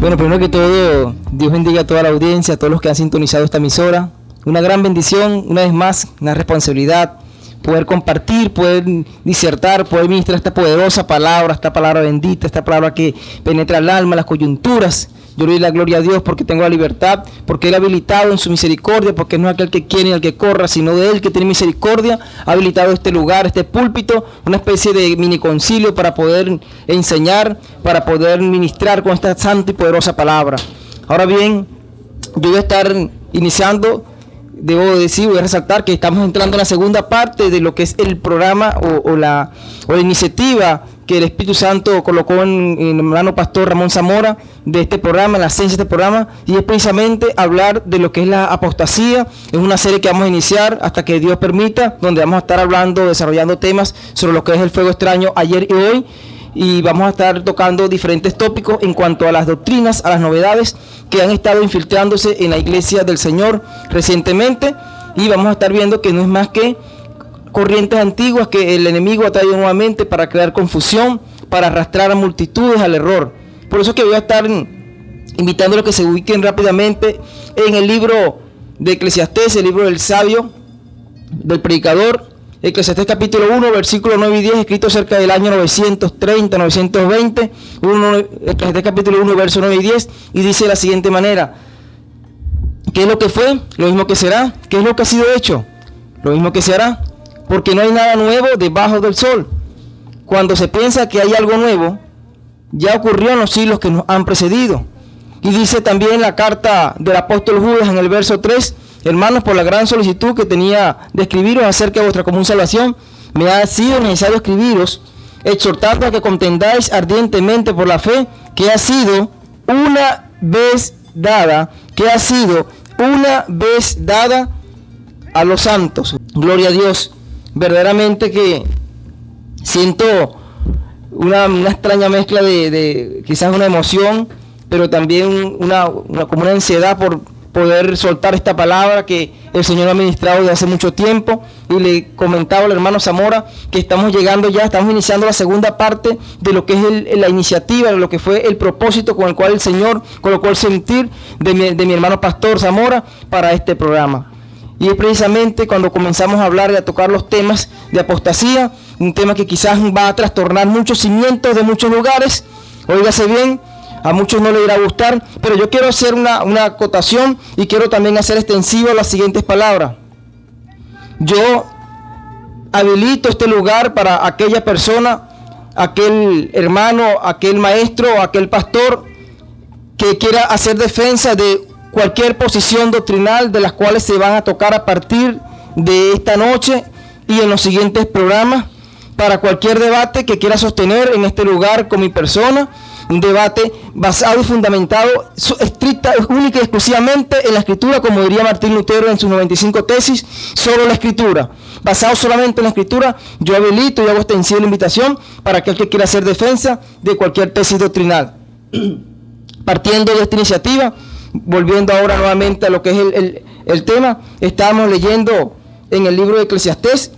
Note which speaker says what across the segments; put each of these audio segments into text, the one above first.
Speaker 1: Bueno, primero que todo, Dios bendiga a toda la audiencia, a todos los que han sintonizado esta emisora. Una gran bendición, una vez más, una responsabilidad, poder compartir, poder disertar, poder ministrar esta poderosa palabra, esta palabra bendita, esta palabra que penetra el alma, las coyunturas. Yo le doy la gloria a Dios porque tengo la libertad, porque Él ha habilitado en su misericordia, porque no es aquel que quiere ni el que corra, sino de Él que tiene misericordia, ha habilitado este lugar, este púlpito, una especie de mini concilio para poder enseñar, para poder ministrar con esta santa y poderosa palabra. Ahora bien, yo voy a estar iniciando, debo decir, voy a resaltar que estamos entrando en la segunda parte de lo que es el programa o la iniciativa que el Espíritu Santo colocó en el hermano pastor Ramón Zamora de este programa, en la esencia de este programa, y es precisamente hablar de lo que es la apostasía. Es una serie que vamos a iniciar hasta que Dios permita, donde vamos a estar hablando, desarrollando temas sobre lo que es el fuego extraño ayer y hoy, y vamos a estar tocando diferentes tópicos en cuanto a las doctrinas, a las novedades que han estado infiltrándose en la iglesia del Señor recientemente, y vamos a estar viendo que no es más que corrientes antiguas que el enemigo ha traído nuevamente para crear confusión, para arrastrar a multitudes al error. Por eso es que voy a estar invitando a que se ubiquen rápidamente en el libro de Eclesiastés, el libro del sabio, del predicador, Eclesiastés capítulo 1, versículos 9 y 10, escrito cerca del año 930, 920, Eclesiastés capítulo 1, verso 9 y 10, y dice de la siguiente manera: ¿qué es lo que fue? Lo mismo que será. ¿Qué es lo que ha sido hecho? Lo mismo que se hará. Porque no hay nada nuevo debajo del sol. Cuando se piensa que hay algo nuevo, ya ocurrió en los siglos que nos han precedido. Y dice también la carta del apóstol Judas en el verso 3: hermanos, por la gran solicitud que tenía de escribiros acerca de vuestra común salvación, me ha sido necesario escribiros, exhortando a que contendáis ardientemente por la fe que ha sido una vez dada, a los santos. Gloria a Dios. Verdaderamente que siento una extraña mezcla de quizás una emoción, pero también como una ansiedad por poder soltar esta palabra que el Señor ha ministrado desde hace mucho tiempo. Y le comentaba al hermano Zamora que estamos iniciando la segunda parte de lo que es la iniciativa, de lo que fue el propósito con el cual el Señor colocó el sentir de mi hermano pastor Zamora para este programa. Y es precisamente cuando comenzamos a hablar y a tocar los temas de apostasía, un tema que quizás va a trastornar muchos cimientos de muchos lugares. Óigase bien, a muchos no les irá a gustar, pero yo quiero hacer una acotación y quiero también hacer extensivo las siguientes palabras. Yo habilito este lugar para aquella persona, aquel hermano, aquel maestro, aquel pastor que quiera hacer defensa de cualquier posición doctrinal de las cuales se van a tocar a partir de esta noche y en los siguientes programas, para cualquier debate que quiera sostener en este lugar con mi persona, un debate basado y fundamentado estricta, única y exclusivamente en la Escritura, como diría Martín Lutero en sus 95 tesis, solo la Escritura. Basado solamente en la Escritura, yo habilito y hago extensiva la invitación para aquel que quiera hacer defensa de cualquier tesis doctrinal. Partiendo de esta iniciativa, volviendo ahora nuevamente a lo que es el tema, estábamos leyendo en el libro de Eclesiastés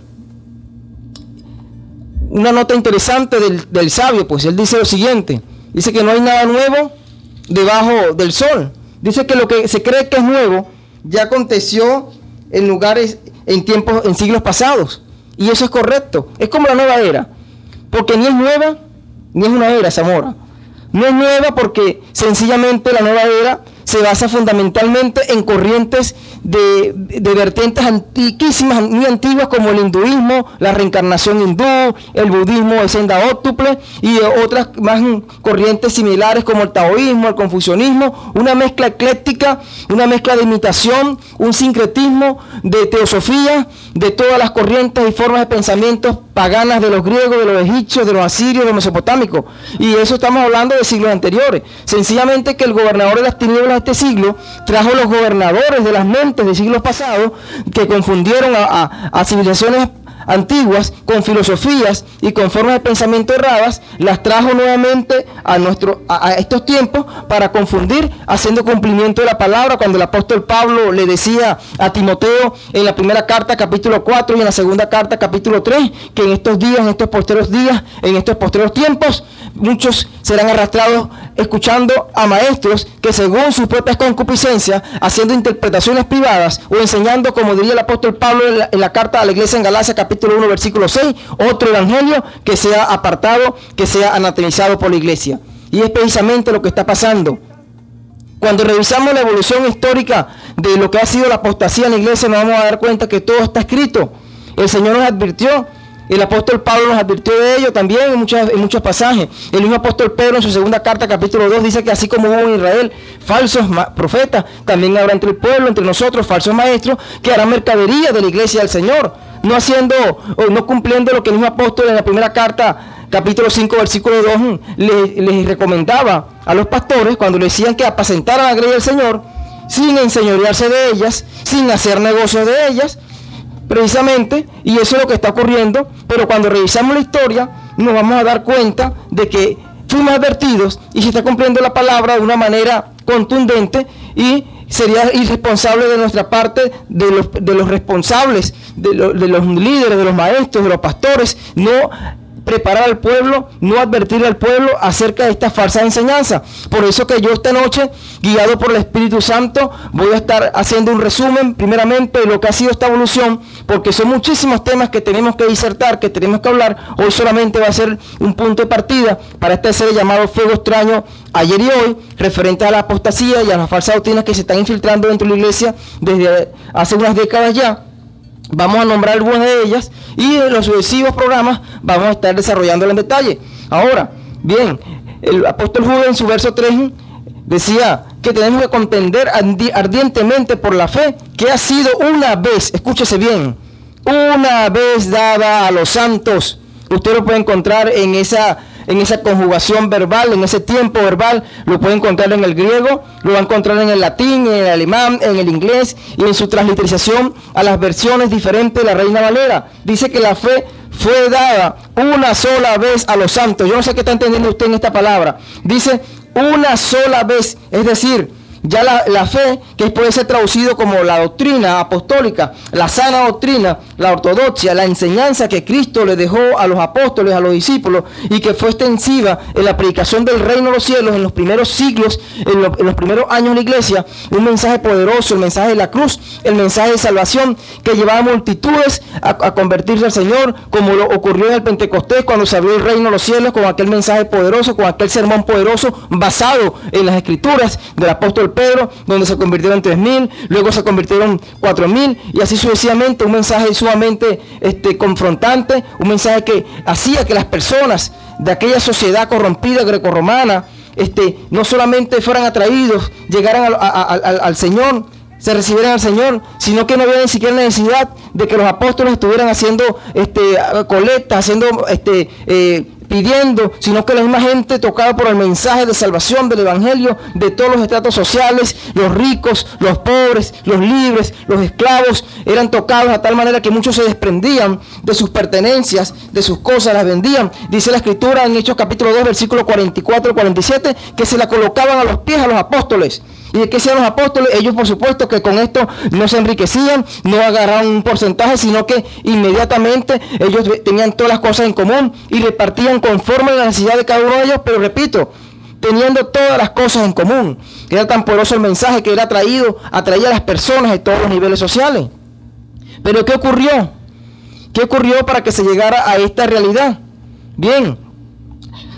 Speaker 1: una nota interesante del sabio, pues él dice lo siguiente, dice que no hay nada nuevo debajo del sol. Dice que lo que se cree que es nuevo ya aconteció en lugares, en siglos pasados, y eso es correcto. Es como la nueva era, porque ni es nueva ni es una era, Zamora. No es nueva porque sencillamente la nueva era se basa fundamentalmente en corrientes de vertientes antiquísimas, muy antiguas, como el hinduismo, la reencarnación hindú, el budismo de senda óctuple y otras más corrientes similares como el taoísmo, el confucianismo, una mezcla ecléctica, una mezcla de imitación, un sincretismo de teosofía, de todas las corrientes y formas de pensamientos paganas de los griegos, de los egipcios, de los asirios, de los mesopotámicos. Y eso estamos hablando de siglos anteriores. Sencillamente que el gobernador de las tinieblas de este siglo trajo los gobernadores de las mentes de siglos pasados que confundieron a civilizaciones antiguas con filosofías y con formas de pensamiento erradas, las trajo nuevamente a estos tiempos para confundir, haciendo cumplimiento de la palabra, cuando el apóstol Pablo le decía a Timoteo en la primera carta capítulo 4 y en la segunda carta capítulo 3, que en estos días, en estos posteriores tiempos, muchos serán arrastrados escuchando a maestros que según sus propias concupiscencias, haciendo interpretaciones privadas o enseñando, como diría el apóstol Pablo en la carta a la iglesia en Galacia capítulo 1 versículo 6, otro evangelio que sea apartado, que sea anatemizado por la iglesia. Y es precisamente lo que está pasando. Cuando revisamos la evolución histórica de lo que ha sido la apostasía en la iglesia, nos vamos a dar cuenta que todo está escrito. El Señor nos advirtió, el apóstol Pablo nos advirtió de ello también en muchos pasajes. El mismo apóstol Pedro en su segunda carta, capítulo 2, dice que así como hubo en Israel falsos profetas, también habrá entre el pueblo, entre nosotros, falsos maestros, que harán mercadería de la iglesia del Señor, no cumpliendo lo que el mismo apóstol en la primera carta, capítulo 5, versículo 2, les recomendaba a los pastores cuando le decían que apacentaran la grey del Señor, sin enseñorearse de ellas, sin hacer negocios de ellas, precisamente, y eso es lo que está ocurriendo. Pero cuando revisamos la historia, nos vamos a dar cuenta de que fuimos advertidos y se está cumpliendo la palabra de una manera contundente, y sería irresponsable de nuestra parte, de los responsables, de los líderes, de los maestros, de los pastores, no preparar al pueblo, no advertir al pueblo acerca de esta falsa enseñanza. Por eso que yo esta noche, guiado por el Espíritu Santo, voy a estar haciendo un resumen primeramente de lo que ha sido esta evolución, porque son muchísimos temas que tenemos que disertar, que tenemos que hablar. Hoy solamente va a ser un punto de partida para esta serie llamado Fuego Extraño Ayer y Hoy, referente a la apostasía y a las falsas doctrinas que se están infiltrando dentro de la iglesia desde hace unas décadas ya. Vamos a nombrar algunas de ellas y en los sucesivos programas vamos a estar desarrollándolas en detalle. Ahora, bien, el apóstol Judas en su verso 3 decía que tenemos que contender ardientemente por la fe que ha sido una vez, escúchese bien, una vez dada a los santos. Usted lo puede encontrar en esa conjugación verbal, en ese tiempo verbal, lo puede encontrar en el griego, lo va a encontrar en el latín, en el alemán, en el inglés y en su transliteración a las versiones diferentes de la Reina Valera. Dice que la fe fue dada una sola vez a los santos. Yo no sé qué está entendiendo usted en esta palabra. Dice una sola vez, es decir, ya la fe, que puede ser traducido como la doctrina apostólica, la sana doctrina, la ortodoxia, la enseñanza que Cristo le dejó a los apóstoles, a los discípulos, y que fue extensiva en la predicación del reino de los cielos en los primeros siglos, en los primeros años de la iglesia. Un mensaje poderoso, el mensaje de la cruz, el mensaje de salvación que llevaba a multitudes a convertirse al Señor, como lo ocurrió en el Pentecostés cuando se abrió el reino de los cielos con aquel mensaje poderoso, con aquel sermón poderoso basado en las escrituras del apóstol Pedro, donde se convirtieron 3.000, luego se convirtieron 4.000, y así sucesivamente. Un mensaje sumamente confrontante, un mensaje que hacía que las personas de aquella sociedad corrompida grecorromana no solamente fueran atraídos, llegaran al Señor, se recibieran al Señor, sino que no había ni siquiera necesidad de que los apóstoles estuvieran haciendo colectas, haciendo pidiendo, sino que la misma gente, tocada por el mensaje de salvación del evangelio, de todos los estratos sociales, los ricos, los pobres, los libres, los esclavos, eran tocados a tal manera que muchos se desprendían de sus pertenencias, de sus cosas, las vendían. Dice la escritura en Hechos capítulo 2 versículo 44-47 que se la colocaban a los pies a los apóstoles. ¿Y de qué sean los apóstoles? Ellos, por supuesto, que con esto no se enriquecían, no agarraban un porcentaje, sino que inmediatamente ellos tenían todas las cosas en común y repartían conforme a la necesidad de cada uno de ellos, pero repito, teniendo todas las cosas en común. Era tan poderoso el mensaje que era atraía a las personas de todos los niveles sociales. Pero ¿qué ocurrió? ¿Qué ocurrió para que se llegara a esta realidad? Bien,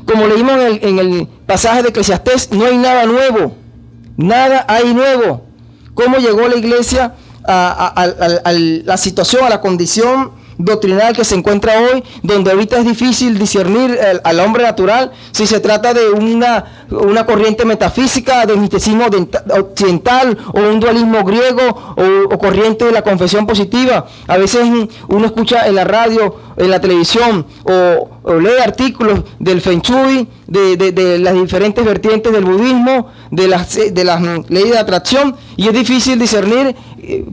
Speaker 1: como leímos en el pasaje de Eclesiastés, no hay nada nuevo. Nada hay nuevo. ¿Cómo llegó la iglesia a la situación, a la condición doctrinal que se encuentra hoy, donde ahorita es difícil discernir al hombre natural si se trata de una corriente metafísica del misticismo occidental o un dualismo griego o corriente de la confesión positiva? A veces uno escucha en la radio, en la televisión o lee artículos del Feng Shui, de las diferentes vertientes del budismo, de las leyes de atracción, y es difícil discernir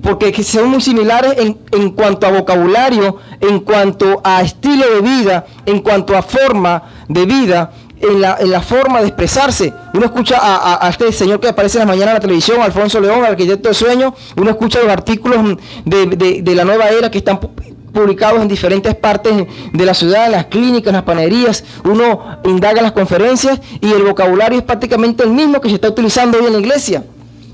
Speaker 1: porque son muy similares en cuanto a vocabulario, en cuanto a estilo de vida, en cuanto a forma de vida, en la forma de expresarse. Uno escucha a este señor que aparece en la mañana en la televisión, Alfonso León, arquitecto de sueños. Uno escucha los artículos de la nueva era que están publicados en diferentes partes de la ciudad, en las clínicas, en las panaderías. Uno indaga en las conferencias y el vocabulario es prácticamente el mismo que se está utilizando hoy en la iglesia.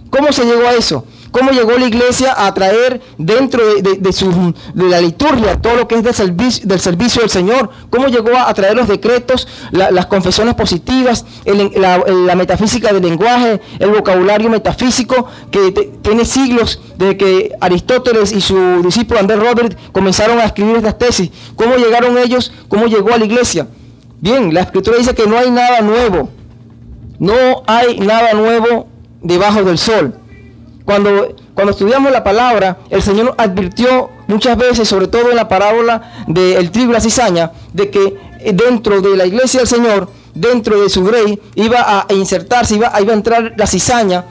Speaker 1: ¿Cómo se llegó a eso? ¿Cómo llegó la iglesia a traer dentro de la liturgia todo lo que es del servicio del Señor? ¿Cómo llegó a traer los decretos, las confesiones positivas, la metafísica del lenguaje, el vocabulario metafísico que tiene siglos desde que Aristóteles y su discípulo André Robert comenzaron a escribir estas tesis? ¿Cómo llegaron ellos? ¿Cómo llegó a la iglesia? Bien, la Escritura dice que no hay nada nuevo. No hay nada nuevo debajo del sol. Cuando estudiamos la palabra, el Señor nos advirtió muchas veces, sobre todo en la parábola del trigo y la cizaña, de que dentro de la iglesia del Señor, dentro de su grey, iba a insertarse, iba a entrar la cizaña,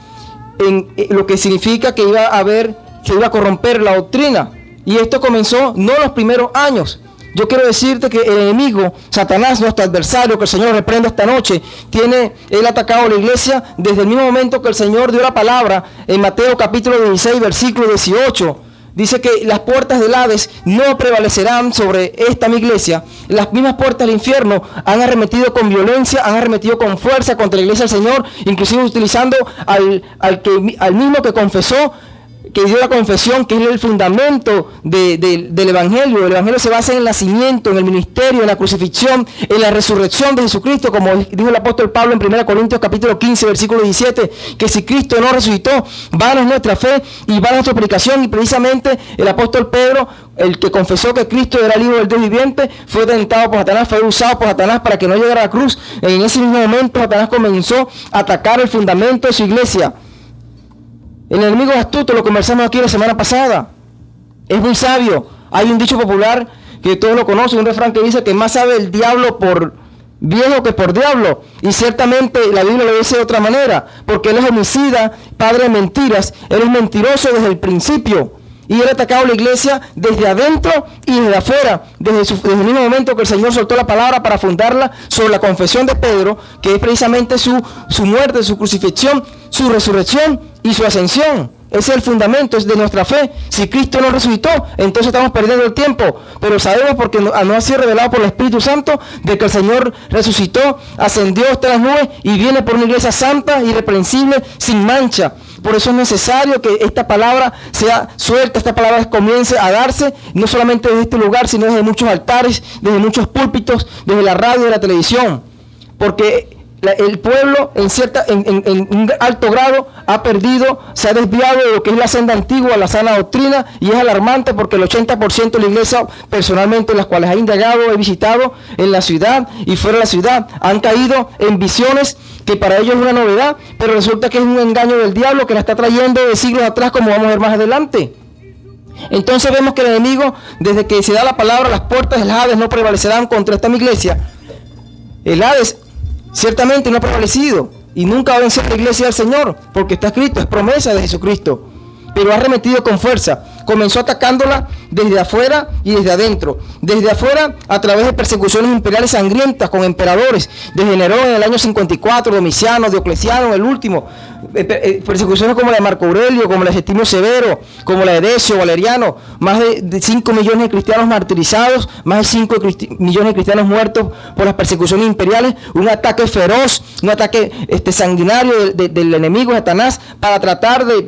Speaker 1: en lo que significa que se iba a corromper la doctrina. Y esto comenzó no en los primeros años. Yo quiero decirte que el enemigo, Satanás, nuestro adversario, que el Señor reprenda esta noche, él ha atacado a la iglesia desde el mismo momento que el Señor dio la palabra en Mateo capítulo 16, versículo 18. Dice que las puertas del Hades no prevalecerán sobre esta mi iglesia. Las mismas puertas del infierno han arremetido con violencia, han arremetido con fuerza contra la iglesia del Señor, inclusive utilizando al mismo que confesó, que dio la confesión, que es el fundamento del Evangelio. El Evangelio se basa en el nacimiento, en el ministerio, en la crucifixión, en la resurrección de Jesucristo, como dijo el apóstol Pablo en 1 Corintios capítulo 15, versículo 17, que si Cristo no resucitó, vana es nuestra fe y vana es nuestra predicación. Y precisamente el apóstol Pedro, el que confesó que Cristo era el Hijo del Dios viviente, fue tentado por Satanás, fue usado por Satanás para que no llegara a la cruz. En ese mismo momento Satanás comenzó a atacar el fundamento de su iglesia. El enemigo es astuto, lo conversamos aquí la semana pasada. Es muy sabio. Hay un dicho popular que todos lo conocen, un refrán que dice que más sabe el diablo por viejo que por diablo. Y ciertamente la Biblia lo dice de otra manera, porque él es homicida, padre de mentiras, él es mentiroso desde el principio. Y él ha atacado a la iglesia desde adentro y desde afuera, desde el mismo momento que el Señor soltó la palabra para fundarla sobre la confesión de Pedro, que es precisamente su muerte, su crucifixión, su resurrección y su ascensión. Ese es el fundamento, es de nuestra fe. Si Cristo no resucitó, entonces estamos perdiendo el tiempo. Pero sabemos, porque no ha sido revelado por el Espíritu Santo, de que el Señor resucitó, ascendió hasta las nubes y viene por una iglesia santa, irreprensible, sin mancha. Por eso es necesario que esta palabra sea suelta, esta palabra comience a darse, no solamente desde este lugar, sino desde muchos altares, desde muchos púlpitos, desde la radio y la televisión. Porque el pueblo en un alto grado ha perdido, se ha desviado de lo que es la senda antigua, la sana doctrina, y es alarmante porque el 80% de la iglesia, personalmente, las cuales he indagado, he visitado en la ciudad y fuera de la ciudad, han caído en visiones que para ellos es una novedad, pero resulta que es un engaño del diablo que la está trayendo de siglos atrás, como vamos a ver más adelante. Entonces vemos que el enemigo, desde que se da la palabra, las puertas del Hades no prevalecerán contra esta mi iglesia. El Hades ciertamente no ha prevalecido y nunca va a vencer la iglesia del Señor, porque está escrito, es promesa de Jesucristo, pero ha arremetido con fuerza. Comenzó atacándola desde afuera y desde adentro. Desde afuera, a través de persecuciones imperiales sangrientas con emperadores, desde Nerón en el año 54, Domiciano, Diocleciano, el último, persecuciones como la de Marco Aurelio, como la de Septimio Severo, como la de Decio, Valeriano, más de 5 millones de cristianos martirizados, más de 5 millones de cristianos muertos por las persecuciones imperiales, un ataque feroz, un ataque sanguinario del enemigo Satanás para tratar de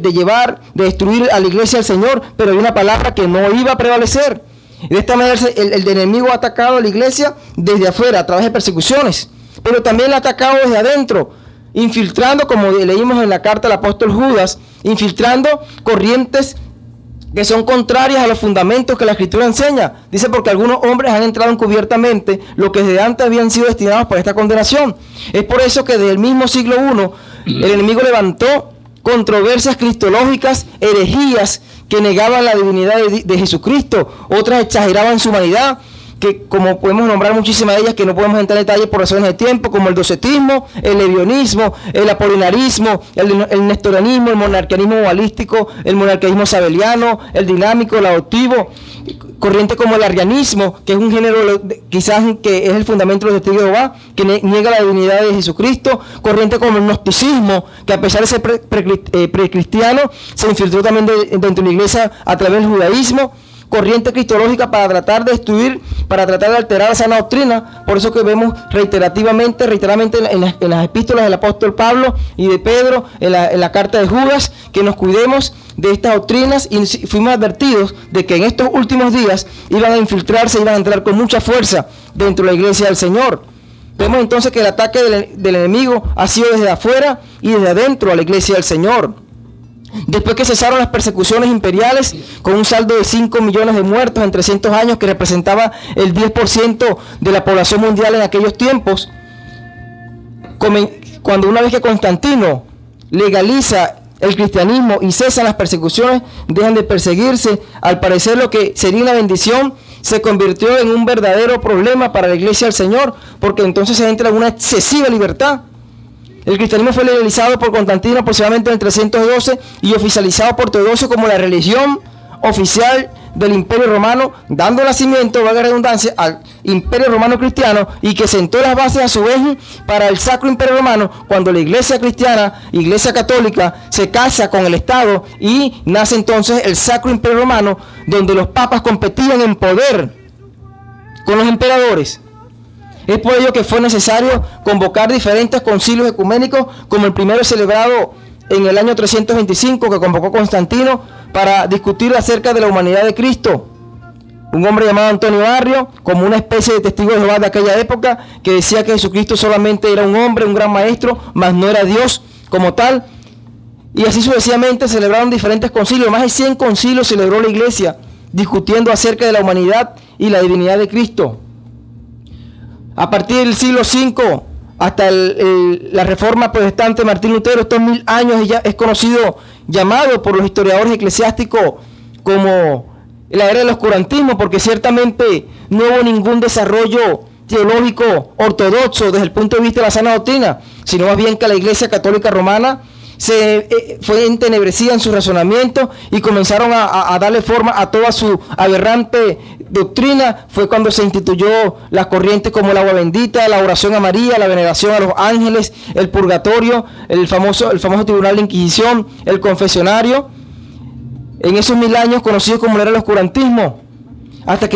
Speaker 1: destruir a la iglesia del Señor, pero hay una palabra que no iba a prevalecer. De esta manera el enemigo ha atacado a la iglesia desde afuera a través de persecuciones, pero también la ha atacado desde adentro, infiltrando, como leímos en la carta del apóstol Judas, infiltrando corrientes que son contrarias a los fundamentos que la Escritura enseña. Dice, porque algunos hombres han entrado encubiertamente, lo que desde antes habían sido destinados para esta condenación. Es por eso que desde el mismo siglo I el enemigo levantó controversias cristológicas, herejías que negaban la divinidad de Jesucristo, otras exageraban su humanidad, que como podemos nombrar muchísimas de ellas que no podemos entrar en detalle por razones de tiempo, como el docetismo, el levionismo, el apolinarismo, el nestorianismo, el monarquianismo balístico, el monarquianismo sabeliano, el dinámico, el adoptivo, corriente como el arrianismo, que es un género quizás que es el fundamento de los testigos de Jehová, que niega la divinidad de Jesucristo, corriente como el gnosticismo, que a pesar de ser precristiano, se infiltró también dentro de la iglesia a través del judaísmo, corriente cristológica para tratar de destruir, para tratar de alterar la sana doctrina. Por eso que vemos reiteradamente en las epístolas del apóstol Pablo y de Pedro, en la carta de Judas, que nos cuidemos de estas doctrinas, y fuimos advertidos de que en estos últimos días iban a infiltrarse, iban a entrar con mucha fuerza dentro de la iglesia del Señor. Vemos entonces que el ataque del enemigo ha sido desde afuera y desde adentro a la iglesia del Señor. Después que cesaron las persecuciones imperiales, con un saldo de 5 millones de muertos en 300 años, que representaba el 10% de la población mundial en aquellos tiempos, cuando una vez que Constantino legaliza el cristianismo y cesan las persecuciones, dejan de perseguirse, al parecer lo que sería una bendición se convirtió en un verdadero problema para la iglesia del Señor, porque entonces se entra en una excesiva libertad. El cristianismo fue legalizado por Constantino aproximadamente en el 312 y oficializado por Teodosio como la religión oficial del Imperio Romano, dando nacimiento, valga la redundancia, al Imperio Romano Cristiano, y que sentó las bases a su vez para el Sacro Imperio Romano, cuando la iglesia cristiana, iglesia católica, se casa con el Estado, y nace entonces el Sacro Imperio Romano, donde los papas competían en poder con los emperadores. Es por ello que fue necesario convocar diferentes concilios ecuménicos, como el primero celebrado en el año 325, que convocó Constantino para discutir acerca de la humanidad de Cristo. Un hombre llamado Antonio Barrio, como una especie de testigo de Jehová de aquella época, que decía que Jesucristo solamente era un hombre, un gran maestro, mas no era Dios como tal. Y así sucesivamente celebraron diferentes concilios. Más de 100 concilios celebró la iglesia, discutiendo acerca de la humanidad y la divinidad de Cristo. A partir del siglo V hasta la reforma protestante de Martín Lutero, estos 1000 años, ya es conocido, llamado por los historiadores eclesiásticos como la era del oscurantismo, porque ciertamente no hubo ningún desarrollo teológico ortodoxo desde el punto de vista de la sana doctrina, sino más bien que la Iglesia Católica Romana fue entenebrecida en su razonamiento y comenzaron a darle forma a toda su aberrante doctrina. Fue cuando se instituyó las corrientes como el agua bendita, la oración a María, la veneración a los ángeles, el purgatorio, el famoso tribunal de Inquisición, el confesionario. En esos 1000 años conocidos como era el oscurantismo, hasta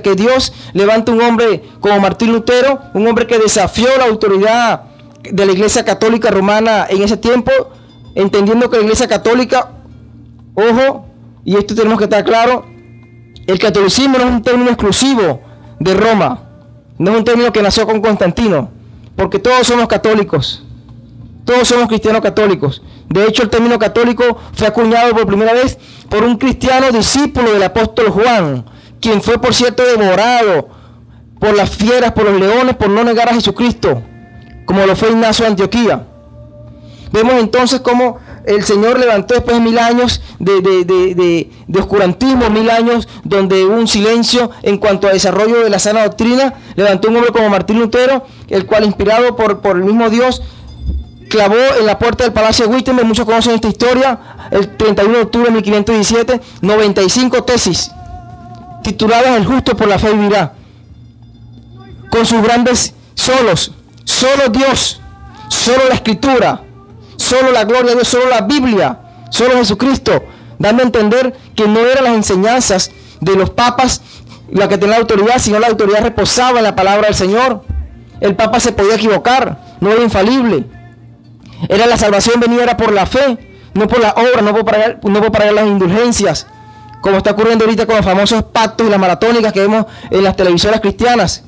Speaker 1: que Dios levanta un hombre como Martín Lutero, un hombre que desafió la autoridad de la Iglesia Católica Romana en ese tiempo, entendiendo que la Iglesia Católica, ojo, y esto tenemos que estar claro, el catolicismo no es un término exclusivo de Roma, no es un término que nació con Constantino, porque todos somos católicos, todos somos cristianos católicos. De hecho, el término católico fue acuñado por primera vez por un cristiano discípulo del apóstol Juan, quien fue, por cierto, devorado por las fieras, por los leones, por no negar a Jesucristo, como lo fue Ignacio de Antioquía. Vemos entonces cómo el Señor levantó después de 1000 años de oscurantismo, 1000 años donde hubo un silencio en cuanto al desarrollo de la sana doctrina, levantó un hombre como Martín Lutero, el cual, inspirado por el mismo Dios, clavó en la puerta del Palacio de Wittenberg, muchos conocen esta historia, el 31 de octubre de 1517, 95 tesis, tituladas El justo por la fe vivirá, con sus grandes solos: solo Dios, solo la Escritura, solo la gloria de Dios, solo la Biblia, solo Jesucristo, dando a entender que no eran las enseñanzas de los papas la que tenía la autoridad, sino la autoridad reposaba en la palabra del Señor. El papa se podía equivocar, no era infalible. Era la salvación venida era por la fe, no por la obra, no por pagar las indulgencias, como está ocurriendo ahorita con los famosos pactos y las maratónicas que vemos en las televisoras cristianas.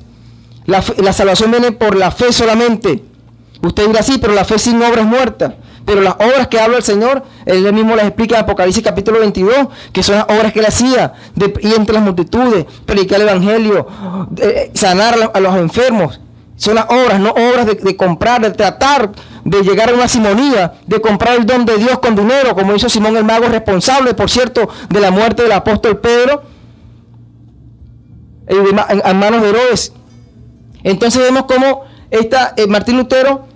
Speaker 1: La salvación viene por la fe solamente. Usted dirá sí, pero la fe sin obra es muerta. Pero las obras que habla el Señor, Él mismo las explica en Apocalipsis capítulo 22, que son las obras que Él hacía, de ir entre las multitudes, predicar el Evangelio, sanar a los enfermos. Son las obras, no obras de comprar, de tratar de llegar a una simonía, de comprar el don de Dios con dinero, como hizo Simón el Mago, responsable, por cierto, de la muerte del apóstol Pedro, en manos de Herodes. Entonces vemos cómo Martín Lutero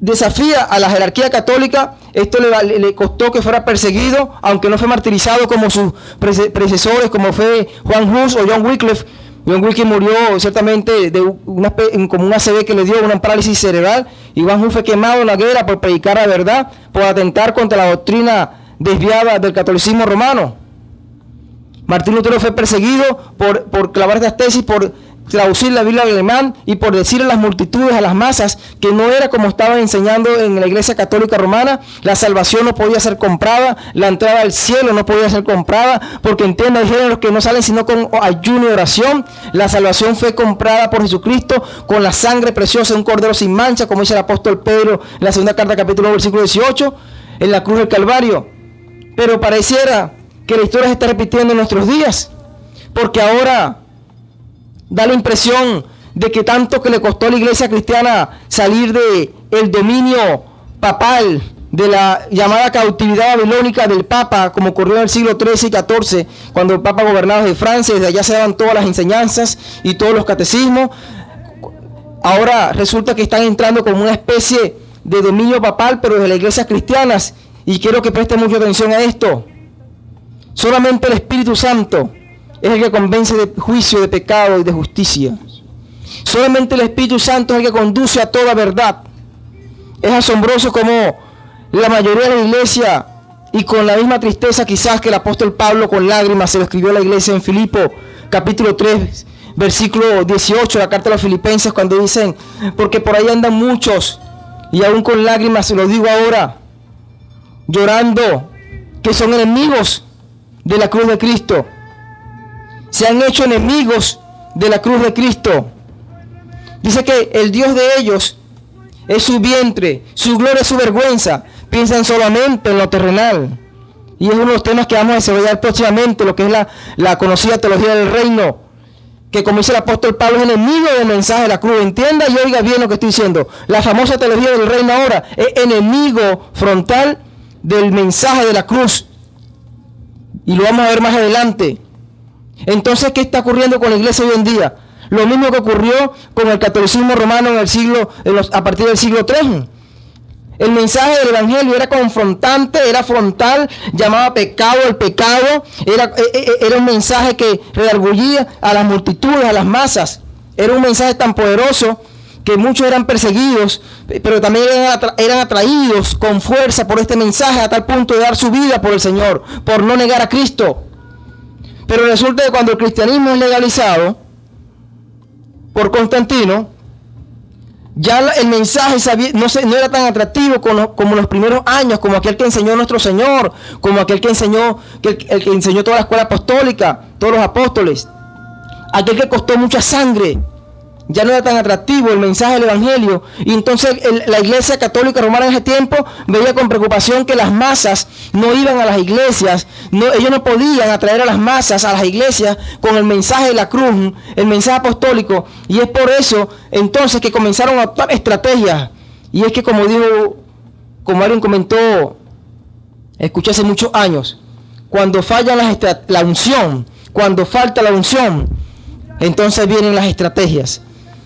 Speaker 1: desafía a la jerarquía católica. Esto le costó que fuera perseguido, aunque no fue martirizado como sus predecesores, como fue Juan Hus o John Wycliffe. John Wycliffe murió ciertamente como una ACV que le dio una parálisis cerebral, y Juan Hus fue quemado en la guerra por predicar la verdad, por atentar contra la doctrina desviada del catolicismo romano. Martín Lutero fue perseguido por clavar estas tesis, por traducir la Biblia al alemán y por decirle a las multitudes, a las masas, que no era como estaban enseñando en la Iglesia Católica Romana. La salvación no podía ser comprada, la entrada al cielo no podía ser comprada, porque entiendan, dijeron los que no salen sino con ayuno y oración. La salvación fue comprada por Jesucristo con la sangre preciosa de un cordero sin mancha, como dice el apóstol Pedro en la segunda carta, capítulo 1, versículo 18, en la cruz del Calvario. Pero pareciera que la historia se está repitiendo en nuestros días, porque ahora da la impresión de que tanto que le costó a la iglesia cristiana salir de el dominio papal, de la llamada cautividad babilónica del Papa, como ocurrió en el siglo XIII y XIV, cuando el Papa gobernaba desde Francia, desde allá se daban todas las enseñanzas y todos los catecismos. Ahora resulta que están entrando como una especie de dominio papal, pero desde las iglesias cristianas, y quiero que presten mucha atención a esto. Solamente el Espíritu Santo es el que convence de juicio, de pecado y de justicia. Solamente el Espíritu Santo es el que conduce a toda verdad. Es asombroso como la mayoría de la iglesia, y con la misma tristeza quizás que el apóstol Pablo con lágrimas se lo escribió a la iglesia en Filipo, capítulo 3, versículo 18, la carta a los filipenses, cuando dicen, porque por ahí andan muchos, y aún con lágrimas se lo digo ahora, llorando, que son enemigos de la cruz de Cristo. Se han hecho enemigos de la cruz de Cristo. Dice que el Dios de ellos es su vientre, su gloria es su vergüenza. Piensan solamente en lo terrenal. Y es uno de los temas que vamos a desarrollar próximamente, lo que es la conocida teología del reino, que como dice el apóstol Pablo es enemigo del mensaje de la cruz. Entienda y oiga bien lo que estoy diciendo. La famosa teología del reino ahora es enemigo frontal del mensaje de la cruz. Y lo vamos a ver más adelante. Entonces, ¿qué está ocurriendo con la iglesia hoy en día? Lo mismo que ocurrió con el catolicismo romano a partir del siglo III. El mensaje del evangelio era confrontante, era frontal, llamaba pecado el pecado, era un mensaje que redarguía a las multitudes, a las masas. Era un mensaje tan poderoso que muchos eran perseguidos, pero también eran atraídos con fuerza por este mensaje a tal punto de dar su vida por el Señor, por no negar a Cristo. Pero resulta que cuando el cristianismo es legalizado por Constantino, ya el mensaje no era tan atractivo como los primeros años, como aquel que enseñó nuestro Señor, como aquel que enseñó, el que enseñó toda la escuela apostólica, todos los apóstoles, aquel que costó mucha sangre. Ya no era tan atractivo el mensaje del evangelio, y entonces la iglesia católica romana en ese tiempo veía con preocupación que las masas no iban a las iglesias, ellos no podían atraer a las masas a las iglesias con el mensaje de la cruz, el mensaje apostólico, y es por eso entonces que comenzaron a adoptar estrategias. Y es que como alguien comentó, escuché hace muchos años, cuando falla la unción, cuando falta la unción, entonces vienen las estrategias.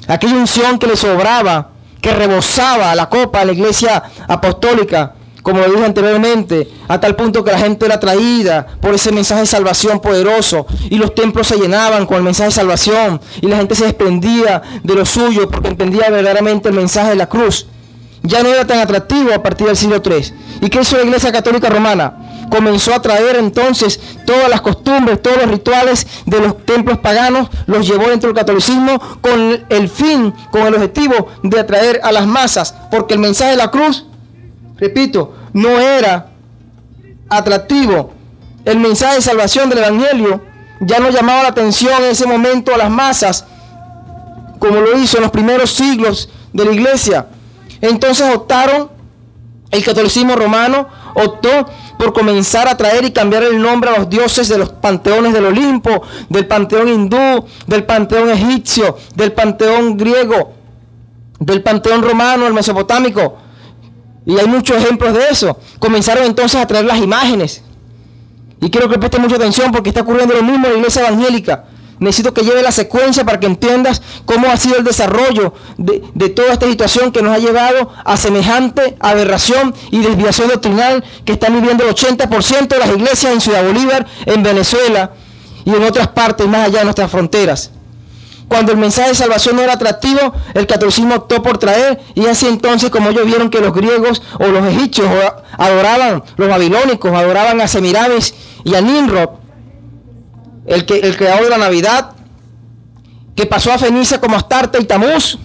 Speaker 1: Aquella unción que le sobraba, que rebosaba la copa a la iglesia apostólica, como lo dije anteriormente, a tal punto que la gente era atraída por ese mensaje de salvación poderoso, y los templos se llenaban con el mensaje de salvación, y la gente se desprendía de lo suyo porque entendía verdaderamente el mensaje de la cruz. Ya no era tan atractivo a partir del siglo III. ¿Y qué hizo la iglesia católica romana? Comenzó a traer entonces todas las costumbres, todos los rituales de los templos paganos, los llevó dentro del catolicismo con el fin, con el objetivo de atraer a las masas, porque el mensaje de la cruz, repito, no era atractivo. El mensaje de salvación del evangelio ya no llamaba la atención en ese momento a las masas, como lo hizo en los primeros siglos de la iglesia. Entonces el catolicismo romano optó por comenzar a traer y cambiar el nombre a los dioses de los panteones del Olimpo, del panteón hindú, del panteón egipcio, del panteón griego, del panteón romano, el mesopotámico. Y hay muchos ejemplos de eso. Comenzaron entonces a traer las imágenes. Y quiero que presten mucha atención porque está ocurriendo lo mismo en la iglesia evangélica. Necesito que lleve la secuencia para que entiendas cómo ha sido el desarrollo de toda esta situación que nos ha llevado a semejante aberración y desviación doctrinal que están viviendo el 80% de las iglesias en Ciudad Bolívar, en Venezuela y en otras partes más allá de nuestras fronteras. Cuando el mensaje de salvación no era atractivo, el catolicismo optó por traer, y así entonces como ellos vieron que los griegos o los egipcios adoraban, los babilónicos adoraban a Semiramis y a Nimrod, el creador de la Navidad, que pasó a Fenicia como Astarte y Tamuz,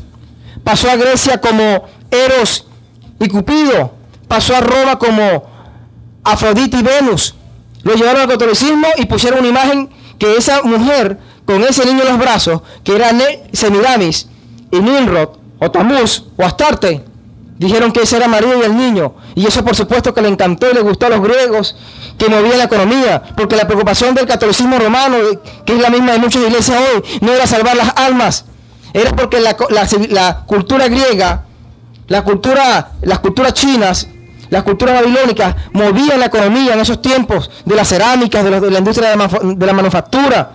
Speaker 1: pasó a Grecia como Eros y Cupido, pasó a Roma como Afrodita y Venus. Lo llevaron al catolicismo y pusieron una imagen que esa mujer con ese niño en los brazos, que era Semiramis y Nimrod o Tamuz o Astarte, dijeron que esa era María y el niño. Y eso por supuesto que le encantó y le gustó a los griegos, que movían la economía, porque la preocupación del catolicismo romano, que es la misma de muchas iglesias hoy, no era salvar las almas, era porque la cultura griega, las culturas chinas, las culturas babilónicas movían la economía en esos tiempos, de las cerámicas, de la industria de la manufactura.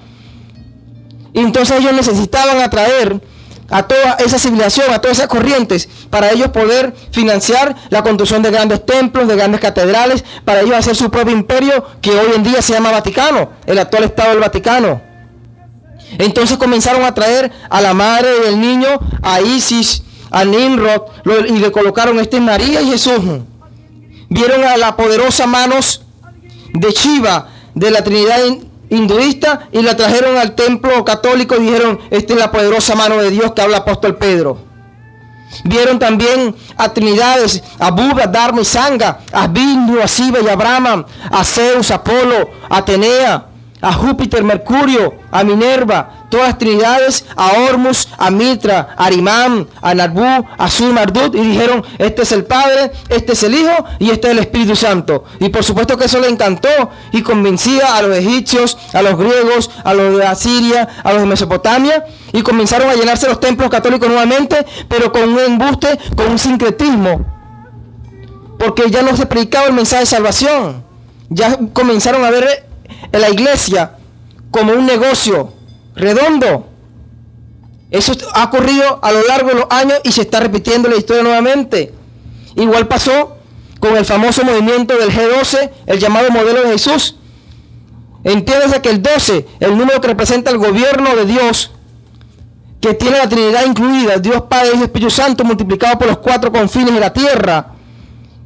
Speaker 1: Y entonces ellos necesitaban atraer a toda esa civilización, a todas esas corrientes, para ellos poder financiar la construcción de grandes templos, de grandes catedrales, para ellos hacer su propio imperio, que hoy en día se llama Vaticano, el actual Estado del Vaticano. Entonces comenzaron a traer a la madre del niño, a Isis, a Nimrod, y le colocaron María y Jesús. Vieron a la poderosa manos de Shiva, de la Trinidad hinduista, y la trajeron al templo católico y dijeron: esta es la poderosa mano de Dios que habla el apóstol Pedro. Vieron también a trinidades, a Buda, Dharma y Sangha, a Vishnu, a Shiva y a Brahma, a Zeus, a Apolo, a Atenea, a Júpiter, Mercurio, a Minerva, todas las trinidades, a Hormuz, a Mitra, a Arimán, a Narbu, a Sur Marduk, y dijeron: este es el Padre, este es el Hijo y este es el Espíritu Santo. Y por supuesto que eso le encantó y convencía a los egipcios, a los griegos, a los de Asiria, a los de Mesopotamia, y comenzaron a llenarse los templos católicos nuevamente, pero con un embuste, con un sincretismo, porque ya no se predicaba el mensaje de salvación. Ya comenzaron a ver en la iglesia como un negocio redondo. Eso ha ocurrido a lo largo de los años y se está repitiendo la historia nuevamente. Igual pasó con el famoso movimiento del G12, el llamado modelo de Jesús. Entiéndase que el 12, el número que representa el gobierno de Dios, que tiene la Trinidad incluida, Dios Padre, Hijo y Espíritu Santo, multiplicado por los 4 confines de la tierra,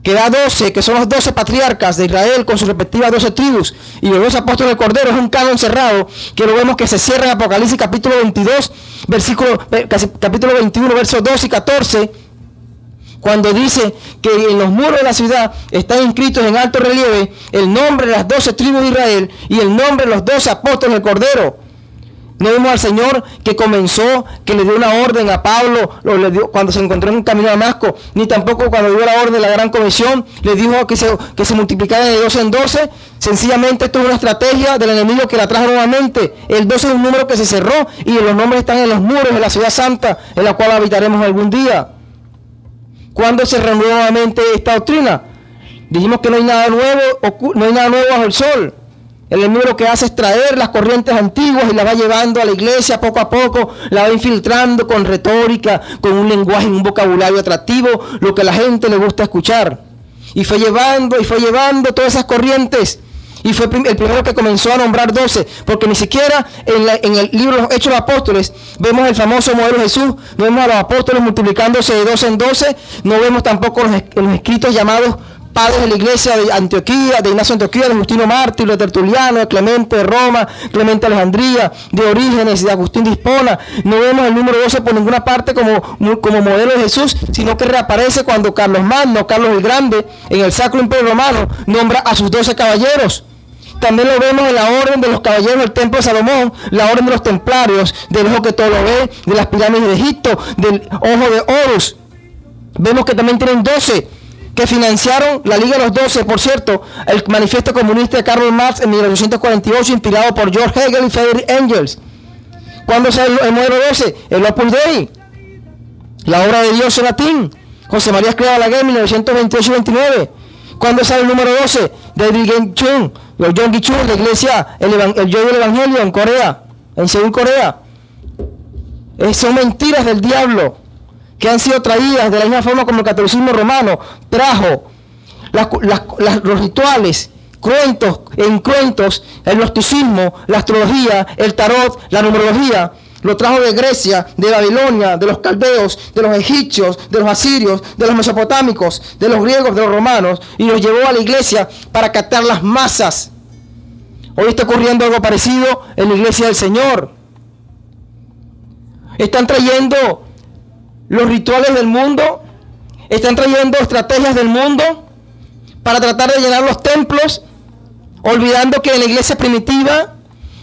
Speaker 1: que da 12, que son los 12 patriarcas de Israel con sus respectivas 12 tribus, y los 12 apóstoles del Cordero. Es un canon cerrado que lo vemos que se cierra en Apocalipsis capítulo 22, capítulo 21, versos 2 y 14, cuando dice que en los muros de la ciudad están inscritos en alto relieve el nombre de las 12 tribus de Israel y el nombre de los 12 apóstoles del Cordero. No vemos al Señor que comenzó, que le dio una orden a Pablo, le dio cuando se encontró en un camino a Damasco, ni tampoco cuando dio la orden de la gran comisión, le dijo que se multiplicara de 12 en 12. Sencillamente esto es una estrategia del enemigo que la trajo nuevamente. El 12 es un número que se cerró y los nombres están en los muros de la ciudad santa, en la cual habitaremos algún día. ¿Cuándo se renueva nuevamente esta doctrina? Dijimos que no hay nada nuevo bajo el sol. El enemigo lo que hace es traer las corrientes antiguas y las va llevando a la iglesia poco a poco, la va infiltrando con retórica, con un lenguaje y un vocabulario atractivo, lo que a la gente le gusta escuchar. Y fue llevando todas esas corrientes. Y fue el primero que comenzó a nombrar 12, porque ni siquiera en el libro de los Hechos de los Apóstoles vemos el famoso modelo de Jesús, no vemos a los apóstoles multiplicándose de 12 en 12, no vemos tampoco los escritos llamados padres de la iglesia de Antioquía, de Ignacio de Antioquía, de Justino Mártir, de Tertuliano, de Clemente de Roma, Clemente de Alejandría, de Orígenes, de Agustín de Hipona. No vemos el número 12 por ninguna parte como modelo de Jesús, sino que reaparece cuando Carlos Magno, Carlos el Grande, en el Sacro Imperio Romano, nombra a sus 12 caballeros. También lo vemos en la orden de los caballeros del Templo de Salomón, la orden de los templarios, del ojo que todo lo ve, de las pirámides de Egipto, del ojo de Horus. Vemos que también tienen 12 que financiaron la Liga de los 12, por cierto, el manifiesto comunista de Karl Marx en 1848, inspirado por George Hegel y Friedrich Engels. ¿Cuándo sale el modelo 12? El Opus Dei, la obra de Dios en latín, José María Escrivá Balaguer, 1928 y 29. ¿Cuándo sale el número 12? David Chung, los Yonggi Chung, la iglesia, el yo del Evangelio en Corea, en Seúl, Corea. Son mentiras del diablo, que han sido traídas de la misma forma como el catolicismo romano trajo los rituales, cuentos, el gnosticismo, la astrología, el tarot, la numerología. Lo trajo de Grecia, de Babilonia, de los caldeos, de los egipcios, de los asirios, de los mesopotámicos, de los griegos, de los romanos, y los llevó a la iglesia para captar las masas. Hoy está ocurriendo algo parecido en la iglesia del Señor. Están trayendo los rituales del mundo, están trayendo estrategias del mundo para tratar de llenar los templos, olvidando que en la iglesia primitiva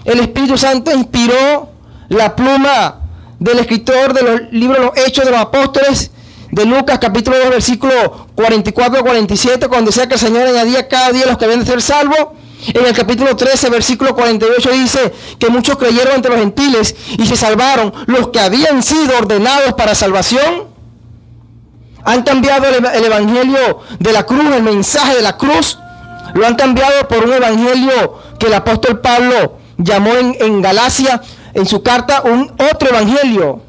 Speaker 1: el Espíritu Santo inspiró la pluma del escritor de los libros de los Hechos de los Apóstoles, de Lucas capítulo 2 versículo 44 a 47, cuando decía que el Señor añadía cada día los que habían de ser salvos. En el capítulo 13 versículo 48 dice que muchos creyeron entre los gentiles y se salvaron los que habían sido ordenados para salvación. Han cambiado el evangelio de la cruz, el mensaje de la cruz, lo han cambiado por un evangelio que el apóstol Pablo llamó en Galacia, en su carta, un otro evangelio.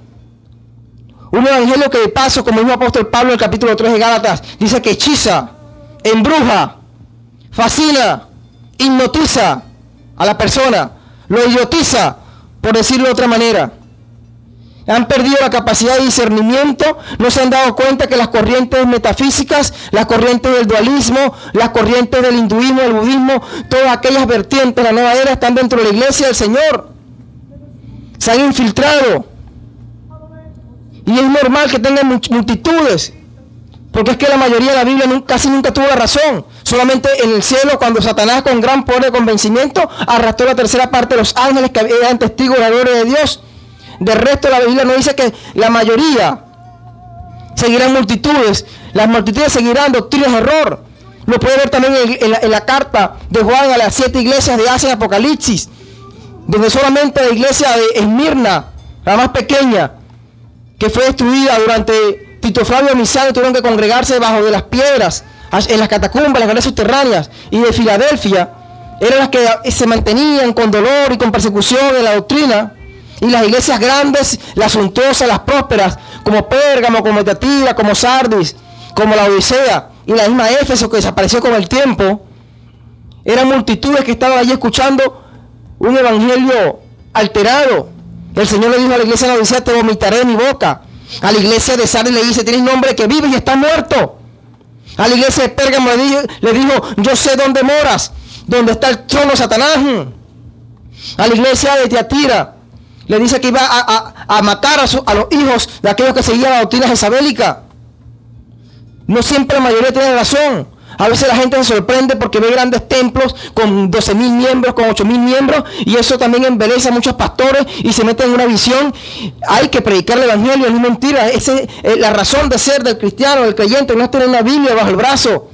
Speaker 1: Un evangelio que de paso, como dijo el apóstol Pablo en el capítulo 3 de Gálatas, dice que hechiza, embruja, fascina, hipnotiza a la persona, lo idiotiza, por decirlo de otra manera. Han perdido la capacidad de discernimiento, no se han dado cuenta que las corrientes metafísicas, las corrientes del dualismo, las corrientes del hinduismo, del budismo, todas aquellas vertientes de la nueva era están dentro de la iglesia del Señor. Se han infiltrado. Y es normal que tengan multitudes, porque es que la mayoría de la Biblia casi nunca tuvo la razón. Solamente en el cielo, cuando Satanás con gran poder de convencimiento arrastró la tercera parte de los ángeles que eran testigos de la gloria de Dios. Del resto la Biblia no dice que la mayoría seguirán multitudes. Las multitudes seguirán doctrinas de error. Lo puede ver también en la carta de Juan a las 7 iglesias de Asia en Apocalipsis, donde solamente la iglesia de Esmirna, la más pequeña, que fue destruida durante Tito Flavio Misano, tuvieron que congregarse debajo de las piedras, en las catacumbas, en las galerías subterráneas, y de Filadelfia, eran las que se mantenían con dolor y con persecución en la doctrina. Y las iglesias grandes, las suntuosas, las prósperas, como Pérgamo, como Tiatira, como Sardis, como la Odisea, y la misma Éfeso que desapareció con el tiempo, eran multitudes que estaban allí escuchando un evangelio alterado. El Señor le dijo a la iglesia de la Odisea: te vomitaré de mi boca. A la iglesia de Sardis le dice: tienes nombre que vives y estás muerto. A la iglesia de Pérgamo le dijo: yo sé dónde moras, donde está el trono de Satanás. A la iglesia de Tiatira le dice que iba a matar a los hijos de aquellos que seguían la doctrina jezabélica. No siempre la mayoría tiene razón. A veces la gente se sorprende porque ve grandes templos con 12,000 miembros, con 8,000 miembros, y eso también embeleza a muchos pastores y se meten en una visión. Hay que predicar el evangelio, no es mentira. Esa es la razón de ser del cristiano, del creyente, no es tener una Biblia bajo el brazo.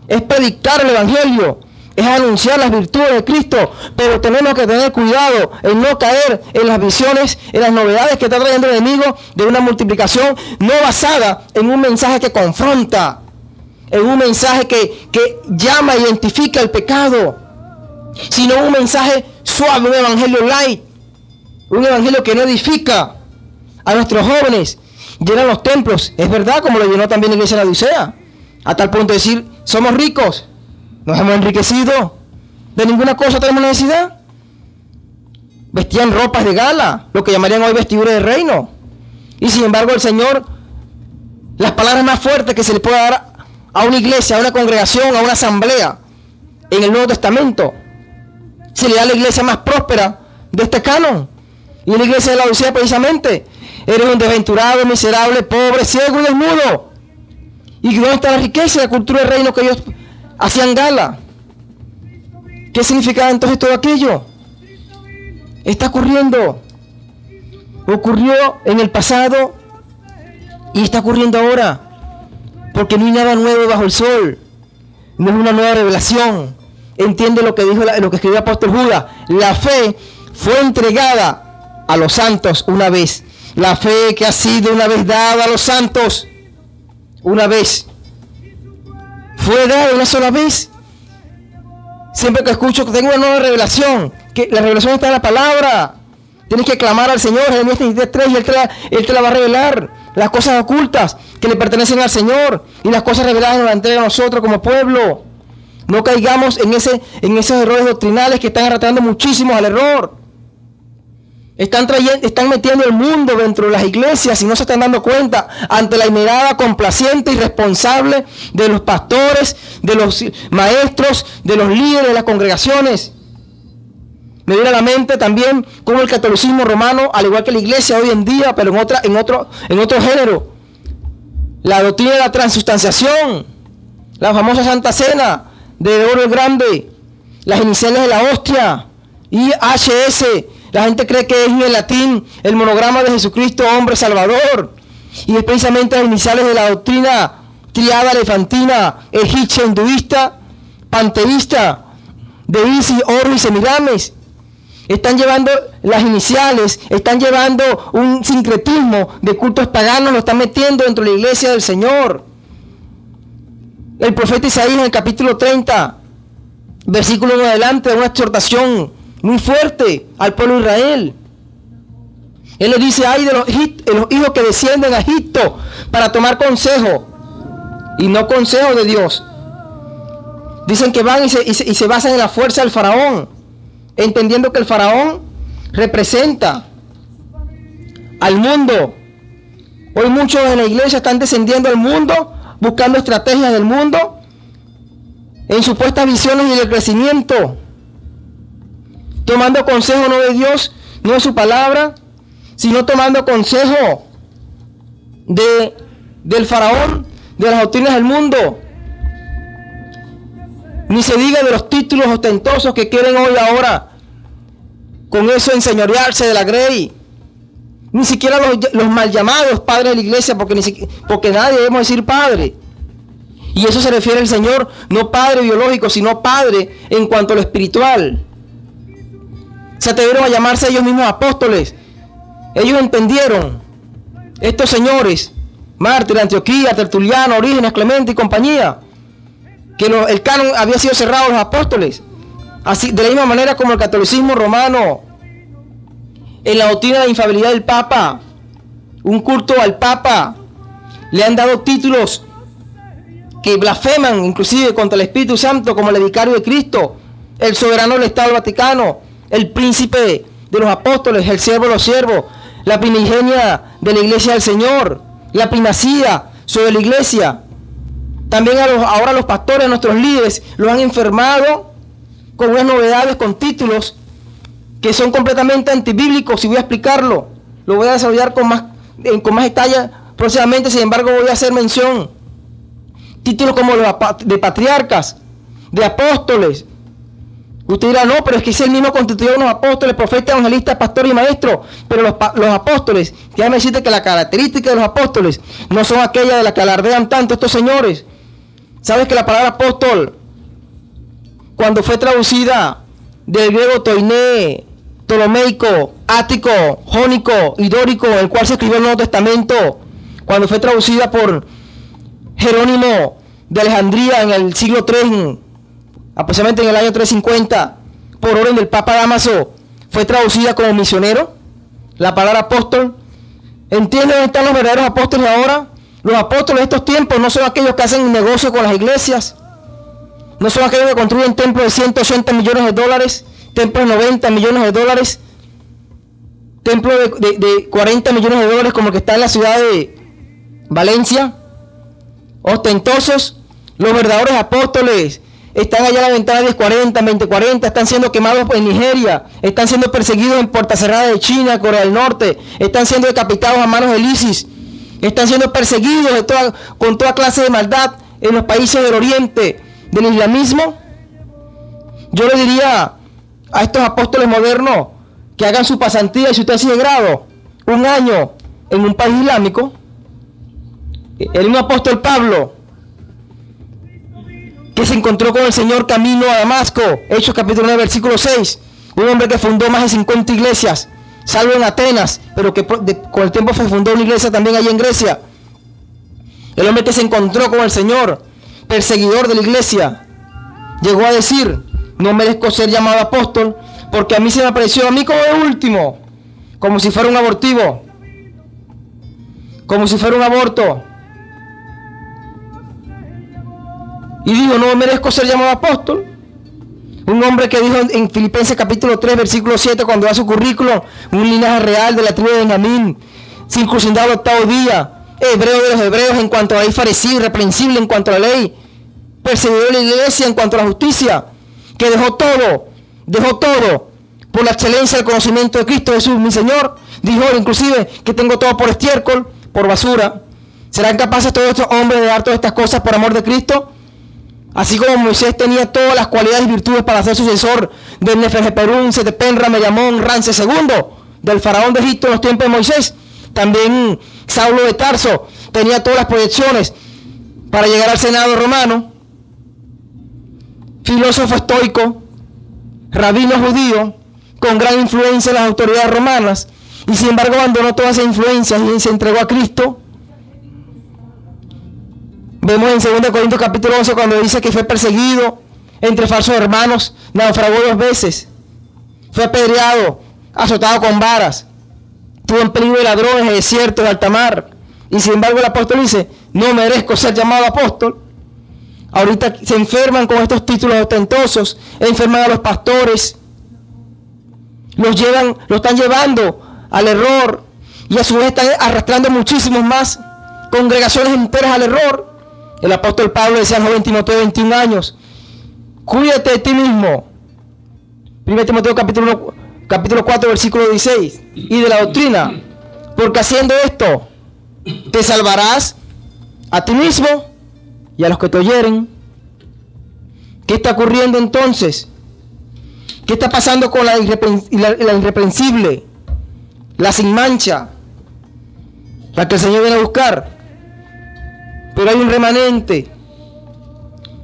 Speaker 1: Es predicar el evangelio, es anunciar las virtudes de Cristo, pero tenemos que tener cuidado en no caer en las visiones, en las novedades que está trayendo el enemigo de una multiplicación no basada en un mensaje que confronta, en un mensaje que llama e identifica el pecado, sino un mensaje suave, un evangelio light, un evangelio que no edifica a nuestros jóvenes. Llenan los templos, es verdad, como lo llenó también la iglesia de la Odisea, a tal punto de decir: somos ricos, nos hemos enriquecido, de ninguna cosa tenemos necesidad. Vestían ropas de gala, lo que llamarían hoy vestiduras de reino. Y sin embargo el Señor, las palabras más fuertes que se le puede dar a una iglesia, a una congregación, a una asamblea en el Nuevo Testamento, se le da a la iglesia más próspera de este canon. Y en la iglesia de la Odisea precisamente: eres un desventurado, miserable, pobre, ciego y desnudo. ¿Y dónde está la riqueza y la cultura del reino que ellos hacían gala? ¿Qué significaba entonces todo aquello? Está ocurriendo. Ocurrió en el pasado y está ocurriendo ahora. Porque no hay nada nuevo bajo el sol. No es una nueva revelación. Entiende lo que dijo, lo que escribió el apóstol Judas. La fe fue entregada a los santos una vez. La fe que ha sido una vez dada a los santos una vez. Fue dada una sola vez. Siempre que escucho que tengo una nueva revelación, que la revelación está en la palabra. Tienes que clamar al Señor, Jeremías 33, y Él te la va a revelar. Las cosas ocultas que le pertenecen al Señor y las cosas reveladas nos las entrega a nosotros como pueblo. No caigamos en esos errores doctrinales que están arrastrando muchísimos al error. Están metiendo el mundo dentro de las iglesias y no se están dando cuenta ante la mirada complaciente y responsable de los pastores, de los maestros, de los líderes de las congregaciones. Me viene a la mente también como el catolicismo romano, al igual que la iglesia hoy en día, pero en otro género. La doctrina de la transustanciación, la famosa Santa Cena de oro grande, las iniciales de la hostia, IHS. La gente cree que es en el latín el monograma de Jesucristo, hombre salvador. Y es precisamente las iniciales de la doctrina triada elefantina, egipcia, hinduista, panteísta, de Isis, Horus y Semiramis. Están llevando las iniciales, están llevando un sincretismo de cultos paganos, lo están metiendo dentro de la iglesia del Señor. El profeta Isaías en el capítulo 30, versículo 1 en adelante, da una exhortación muy fuerte al pueblo de Israel. Él le dice: ay de los hijos que descienden a Egipto para tomar consejo, y no consejo de Dios. Dicen que van y se basan en la fuerza del faraón, entendiendo que el faraón representa al mundo. Hoy muchos en la iglesia están descendiendo al mundo, buscando estrategias del mundo, en supuestas visiones y de crecimiento, tomando consejo no de Dios, no de su palabra, sino tomando consejo del faraón, de las doctrinas del mundo. Ni se diga de los títulos ostentosos que quieren hoy ahora con eso enseñorearse de la grey. Ni siquiera los mal llamados padres de la iglesia, porque nadie debemos decir padre. Y eso se refiere al Señor, no padre biológico, sino padre en cuanto a lo espiritual. Se atrevieron a llamarse ellos mismos apóstoles. Ellos entendieron, estos señores, Mártir, Antioquía, Tertuliano, Orígenes, Clemente y compañía, que el canon había sido cerrado a los apóstoles. Así, de la misma manera como el catolicismo romano, en la doctrina de la infalibilidad del Papa, un culto al Papa, le han dado títulos que blasfeman inclusive contra el Espíritu Santo, como el vicario de Cristo, el soberano del Estado Vaticano, el príncipe de los apóstoles, el siervo de los siervos, la primigenia de la iglesia del Señor, la primacía sobre la iglesia. También ahora los pastores, nuestros líderes, los han enfermado con unas novedades, con títulos que son completamente antibíblicos. Y voy a explicarlo, lo voy a desarrollar con más detalle próximamente. Sin embargo, voy a hacer mención títulos como de patriarcas, de apóstoles. Usted dirá: no, pero es que es el mismo constituido unos apóstoles, profetas, evangelistas, pastores y maestros. Pero los apóstoles, déjame decirte que la característica de los apóstoles no son aquellas de las que alardean tanto estos señores. ¿Sabes que la palabra apóstol, cuando fue traducida del griego toiné, ptolomeico, ático, jónico y dórico, el cual se escribió el Nuevo Testamento, cuando fue traducida por Jerónimo de Alejandría en el siglo III, aproximadamente en el año 350, por orden del Papa Dámaso, fue traducida como misionero, la palabra apóstol? ¿Entienden dónde están los verdaderos apóstoles ahora? Los apóstoles de estos tiempos no son aquellos que hacen negocio con las iglesias, no son aquellos que construyen templos de 180 millones de dólares, templos de 90 millones de dólares, templos de 40 millones de dólares como el que está en la ciudad de Valencia, ostentosos. Los verdaderos apóstoles están allá a la ventana 1040, 2040, están siendo quemados en Nigeria, están siendo perseguidos en Puerta Cerrada de China, Corea del Norte, están siendo decapitados a manos del ISIS, están siendo perseguidos con toda clase de maldad en los países del oriente del islamismo. Yo le diría a estos apóstoles modernos que hagan su pasantía y su tesis de grado, 1 año en un país islámico. El mismo apóstol Pablo, que se encontró con el Señor camino a Damasco, Hechos capítulo 9, versículo 6, un hombre que fundó más de 50 iglesias, salvo en Atenas, pero que con el tiempo se fundó una iglesia también allí en Grecia. El hombre que se encontró con el Señor, perseguidor de la iglesia, llegó a decir: no merezco ser llamado apóstol, porque a mí se me apareció a mí como de último, como si fuera un abortivo, como si fuera un aborto. Y dijo: no merezco ser llamado apóstol. Un hombre que dijo en Filipenses capítulo 3, versículo 7, cuando da su currículum, un linaje real de la tribu de Benjamín, circuncidado al 8º día, hebreo de los hebreos en cuanto a la ley, fariseo, irreprensible en cuanto a la ley, perseguidor de la iglesia en cuanto a la justicia, que dejó todo por la excelencia del conocimiento de Cristo Jesús, mi Señor. Dijo inclusive que tengo todo por estiércol, por basura. ¿Serán capaces todos estos hombres de dar todas estas cosas por amor de Cristo? Así como Moisés tenía todas las cualidades y virtudes para ser sucesor de Neferjeperún, Setepenra, Meyamón, Ramsés II, del faraón de Egipto en los tiempos de Moisés. También Saulo de Tarso tenía todas las proyecciones para llegar al Senado romano. Filósofo estoico, rabino judío, con gran influencia en las autoridades romanas, y sin embargo abandonó todas esas influencias y se entregó a Cristo. Vemos en 2 Corintios capítulo 11 cuando dice que fue perseguido entre falsos hermanos, naufragó 2 veces, fue apedreado, azotado con varas, estuvo en peligro de ladrones en el desierto de alta mar, y sin embargo el apóstol dice, no merezco ser llamado apóstol. Ahorita se enferman con estos títulos ostentosos, enferman a los pastores, lo están llevando al error, y a su vez están arrastrando muchísimos más congregaciones enteras al error. El apóstol Pablo decía al joven Timoteo, 21 años, cuídate de ti mismo. 1 Timoteo capítulo 4, versículo 16, y de la doctrina, porque haciendo esto te salvarás a ti mismo y a los que te oyeren. ¿Qué está ocurriendo entonces? ¿Qué está pasando con la irreprensible, la sin mancha, la que el Señor viene a buscar? Pero hay un remanente.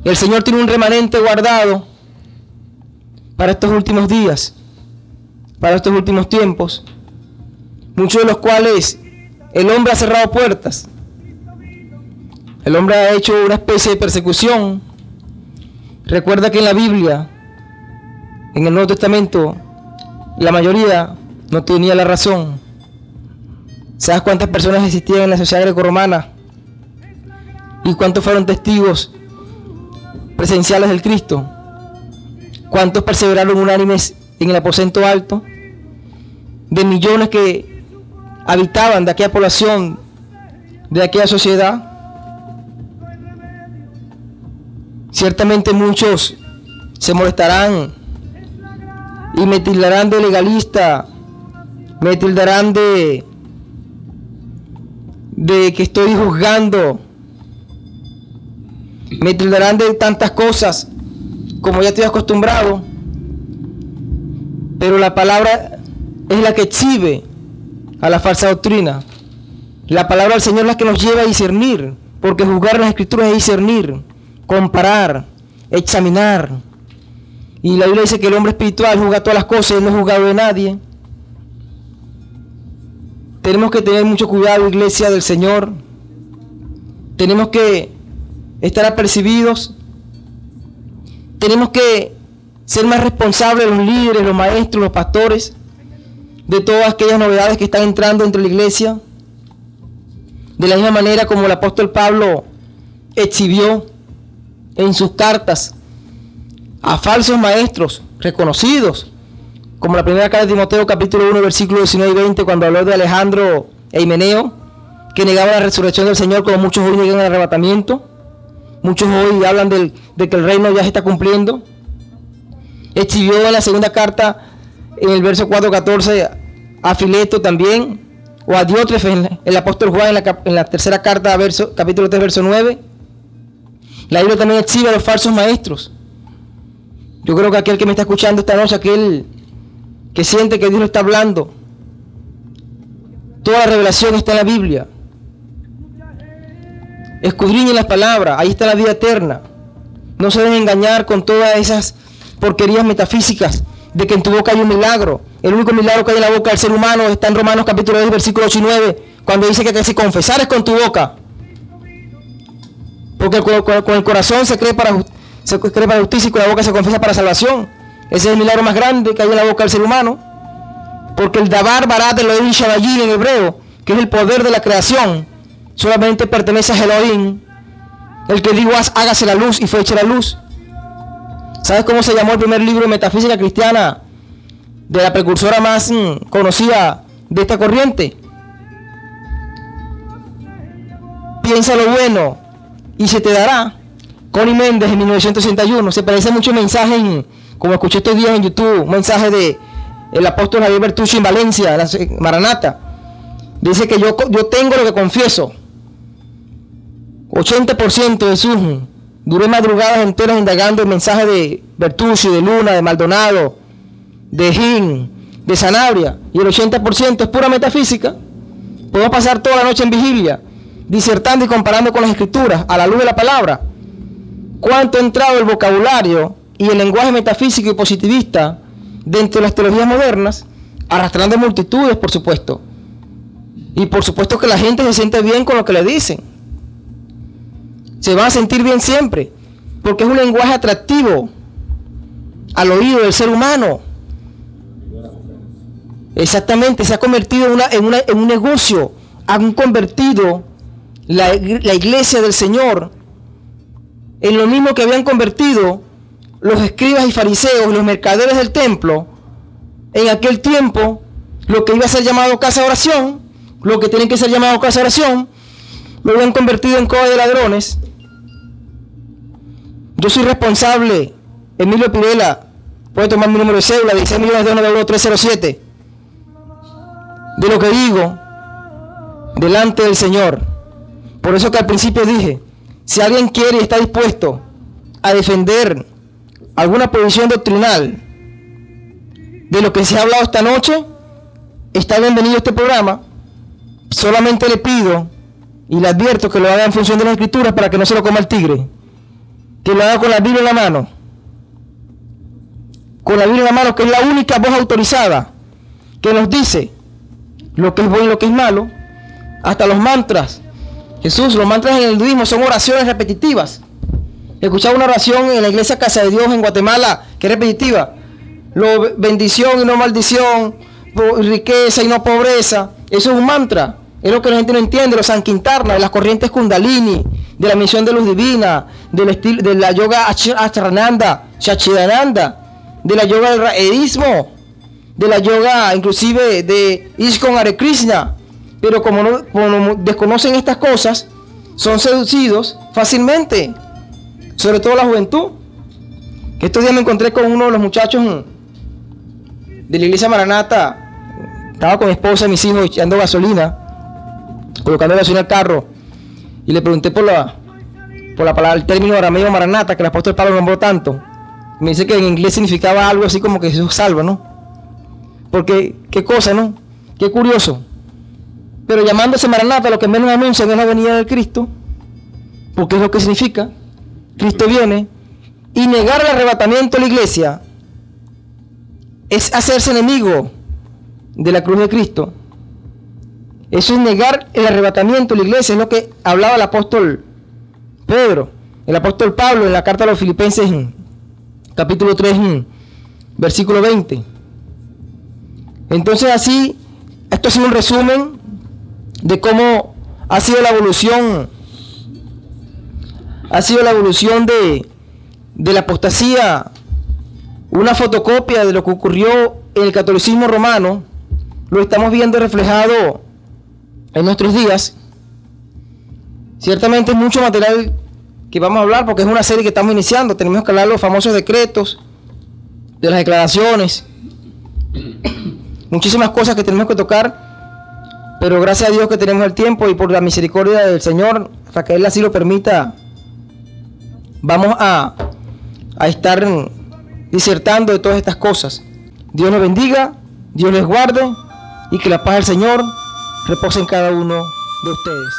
Speaker 1: El Señor tiene un remanente guardado para estos últimos días, para estos últimos tiempos, muchos de los cuales el hombre ha cerrado puertas. El hombre ha hecho una especie de persecución. Recuerda que en la Biblia, en el Nuevo Testamento, la mayoría no tenía la razón. ¿Sabes cuántas personas existían en la sociedad grecorromana? ¿Y cuántos fueron testigos presenciales del Cristo? ¿Cuántos perseveraron unánimes en el aposento alto? De millones que habitaban de aquella población, de aquella sociedad. Ciertamente muchos se molestarán y me tildarán de legalista, me tildarán de que estoy juzgando, me tildarán de tantas cosas como ya estoy acostumbrado, pero la palabra es la que exhibe a la falsa doctrina. La palabra del Señor es la que nos lleva a discernir, porque juzgar las Escrituras es discernir, comparar, examinar. Y la Biblia dice que el hombre espiritual juzga todas las cosas y no es juzgado de nadie. Tenemos que tener mucho cuidado, iglesia del Señor. Tenemos que estar apercibidos. Tenemos que ser más responsables los líderes, los maestros, los pastores, de todas aquellas novedades que están entrando entre la iglesia. De la misma manera como el apóstol Pablo exhibió en sus cartas a falsos maestros reconocidos, como la primera carta de Timoteo capítulo 1 versículo 19 y 20, cuando habló de Alejandro e Himeneo, que negaban la resurrección del Señor, como muchos hoy niegan el arrebatamiento. Muchos hoy hablan de que el reino ya se está cumpliendo. Exhibió en la segunda carta, en el verso 4:14, a Fileto también, o a Diótrefes, el apóstol Juan en la tercera carta, capítulo 3, verso 9. La Biblia también exhibe a los falsos maestros. Yo creo que aquel que me está escuchando esta noche, aquel que siente que Dios lo está hablando, toda la revelación está en la Biblia. Escudriñen las palabras, ahí está la vida eterna. No se dejen engañar con todas esas porquerías metafísicas de que en tu boca hay un milagro. El único milagro que hay en la boca del ser humano está en Romanos capítulo 10, versículo 8 y 9, cuando dice que si confesares con tu boca, porque con el corazón se cree para justicia y con la boca se confiesa para salvación. Ese es el milagro más grande que hay en la boca del ser humano, porque el Dabar Barat Elohim Shabayim en hebreo, que es el poder de la creación, solamente pertenece a Elohim, el que dijo hágase la luz y fue hecha la luz. ¿Sabes cómo se llamó el primer libro de metafísica cristiana de la precursora más conocida de esta corriente? Piensa lo bueno y se te dará. Connie Méndez en 1961. Se parece mucho mensaje, como escuché estos días en YouTube, un mensaje el apóstol Javier Bertucci en Valencia, Maranata. Dice que yo tengo lo que confieso. 80% de sus. Duré madrugadas enteras indagando el mensaje de Bertucci, de Luna, de Maldonado, de Gin, de Sanabria. Y el 80% es pura metafísica. Podemos pasar toda la noche en vigilia, disertando y comparando con las escrituras, a la luz de la palabra. ¿Cuánto ha entrado el vocabulario y el lenguaje metafísico y positivista dentro de las teologías modernas, arrastrando multitudes, por supuesto? Y por supuesto que la gente se siente bien con lo que le dicen. Se van a sentir bien siempre, porque es un lenguaje atractivo al oído del ser humano. Exactamente, se ha convertido en un negocio. Han convertido la iglesia del Señor en lo mismo que habían convertido los escribas y fariseos, los mercaderes del templo, en aquel tiempo, lo que iba a ser llamado casa de oración, lo que tienen que ser llamado casa de oración, lo habían convertido en cueva de ladrones. Yo soy responsable, Emilio Pirela, puede tomar mi número de cédula, 16.291.307, de lo que digo delante del Señor. Por eso que al principio dije, si alguien quiere y está dispuesto a defender alguna posición doctrinal de lo que se ha hablado esta noche, está bienvenido a este programa. Solamente le pido y le advierto que lo haga en función de las escrituras para que no se lo coma el tigre. Que lo haga con la Biblia en la mano. Con la Biblia en la mano, que es la única voz autorizada que nos dice lo que es bueno y lo que es malo. Hasta los mantras. Jesús, los mantras en el hinduismo son oraciones repetitivas. Escuchaba una oración en la iglesia Casa de Dios en Guatemala que es repetitiva. Bendición y no maldición, riqueza y no pobreza. Eso es un mantra. Es lo que la gente no entiende. Los Sankirtana, de las corrientes Kundalini, de la misión de luz divina, del estilo, de la yoga Ashrananda, Shachidananda, de la yoga del raedismo, de la yoga inclusive de ISKCON Hare Krishna. Pero como no desconocen estas cosas, son seducidos fácilmente, sobre todo la juventud. Estos días me encontré con uno de los muchachos de la iglesia Maranata. Estaba con mi esposa y mis hijos echando gasolina, colocando gasolina al carro, y le pregunté por la palabra, el término arameo Maranata, que el apóstol Pablo nombró tanto. Me dice que en inglés significaba algo así como que Jesús salva, ¿no? Porque, qué cosa, ¿no? Qué curioso. Pero llamándose Maranata, lo que menos anuncian es la venida del Cristo, porque es lo que significa. Cristo viene, y negar el arrebatamiento de la iglesia es hacerse enemigo de la cruz de Cristo. Eso es negar el arrebatamiento de la iglesia, es lo que hablaba el apóstol Pedro, el apóstol Pablo en la carta a los Filipenses, capítulo 3, versículo 20. Entonces así, esto ha sido un resumen de cómo ha sido la evolución de la apostasía, una fotocopia de lo que ocurrió en el catolicismo romano. Lo estamos viendo reflejado en nuestros días. Ciertamente es mucho material que vamos a hablar porque es una serie que estamos iniciando. Tenemos que hablar de los famosos decretos, de las declaraciones, muchísimas cosas que tenemos que tocar. Pero gracias a Dios que tenemos el tiempo y por la misericordia del Señor, hasta que Él así lo permita, vamos a estar disertando de todas estas cosas. Dios les bendiga, Dios les guarde y que la paz del Señor repose en cada uno de ustedes.